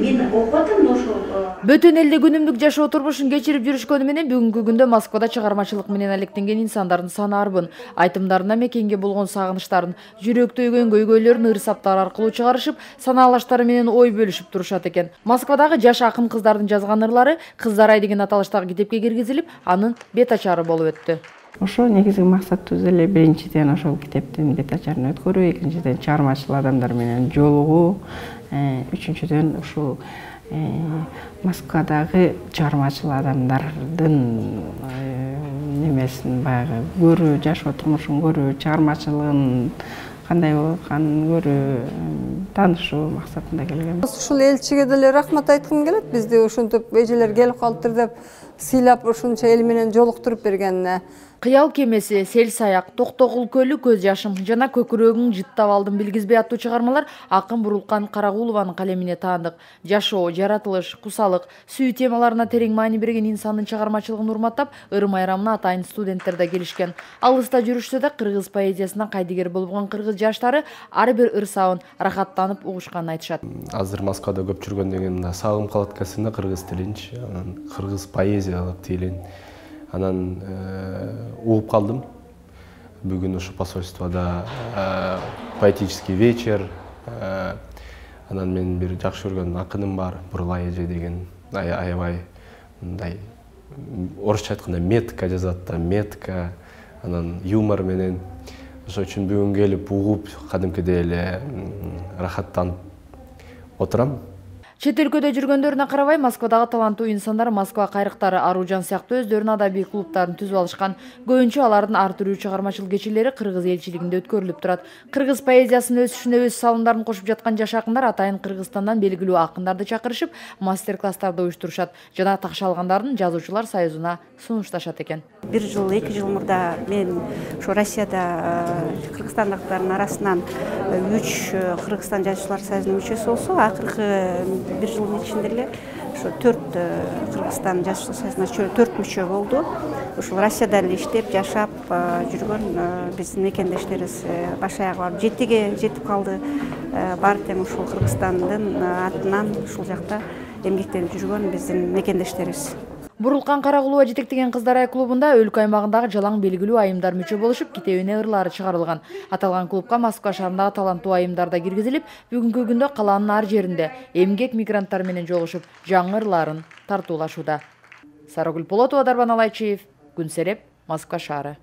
мен окуп атам ошол. Бөтөн элде күнүмдүк жашоо турмушун кечирип жүрүшкөнү менен бүгүнкү күндө Москвада чыгармачылык менен алектенген инсандардын саны арбын. Айтымдарына мекенге болгон сагынычтарын, жүрөктөгөн көйгөйлөрүн ыр-саптар аркылуу чыгарышып, санаалаштары менен ой бөлүшүп турушат экен. Москвадагы жаш акын кыздардын жазган ырлары Кыздар ай деген аталыштагы китепке киргизилип, анын бет ачары болуп өттү. Ошо негизги максатыбыз эле биринчиден ошол китептин бет ачарын өткөрүү, экинчиден чыгармачыл адамдар менен жолугуу, үчүнчүдөн ушул Москвадагы чыгармачыл адамдардын немесин баягы көрүү, жашоо турмушун көрүү, чыгармачылыгын кандай болуп атканын көрүү, таанышуу максатында келгем. Ушул элчиге деле рахмат айткым келет. Бизди ушинтип эжелер келип калыптыр деп сыйлап ушунча эл менен жолуктуруп бергенине. Кыял кемеси, Сел саяк, Токтогул көлү көз жашым жана Көкүрөгүң жыттап алдым билгизбей аттуу чыгармалар акын Бурулкан Карагулованын калемине таандык. Жашоо, жаратылыш, кусалык, сүйүү темаларына терең маани берген инсандын чыгармачылыгын урматтап, ыр майрамына атайын студенттер да келишкен. Алыста жүрүшсө да кыргыз поэзиясына кайдыгер болгон кыргыз жаштары ар бир ыр сабын рахаттанып угушканын айтышат. Азыр Москвада көп жүргөндөн кийин сагым калат экенсин кыргыз тилинчи, анан кыргыз поэзиялык тилин. Анан угуп калдым. Бүгүн ушу посольствода поэтический вечер. Анан менин бир жакшы көргөн акыным бар, Бурлай эже деген. Аябай мындай орусча айтканда метка жазат да, метка. Анан юмор менен. Ошол үчүн бүгүн келип угуп, кадимкидей эле рахаттанып отурам. Чет өлкөдө жүргөндөрүнө карабай, Москвадагы таланттуу инсандар Москва кайрыктары, Аружан сыяктуу өздөрүнүн адабий клубтарын түзүп алышкан. Көбүнчө алардын ар түрдүү чыгармачыл кечелери кыргыз элчилигинде өткөрүлүп турат. Кыргыз поэзиясынын өсүшүнө өз салымдарын кошуп жаткан жаш акындар атайын Кыргызстандан белгилүү акындарды чакырышып, мастер-класстарды уюштурушат жана такша алгандардын жазуучулар союзуна сунушташат экен. 1 жыл, 2 жыл мурда мен ошо Россияда кыргызстандыктардын арасынан 3 Кыргызстан жазуучулар союзунун мүчөсү болсо, акыркы 1 жылдын ичинде эле ошо 4 Кыргызстан жазуучулар союзуна 4 мүчө болду. Ушул Россияда эле иштеп, жашап жүргөн биздин мекендештерибиз баш аягы барып 7ге жетип калды. Баары тең ушул Кыргызстандын атынан ушул жакта эмгектенип жүргөн биздин мекендештерибиз. Бурулкан Карагулова жетектеген Кыздар ай клубунда өлкө аймагындагы жалаң белгилүү айымдар мүчө болушуп, китебине ырлары чыгарылган. Аталган клубка Москва шаарындагы таланттуу айымдар да киргизилип, бүгүнкү күндө калаанын ар жеринде эмгек мигранттар менен жолугушуп, жаңы ырларын тартуулашууда. Сарагүл Полотова, Дарбан Алайчиев, Күн Сереп, Москва шаары.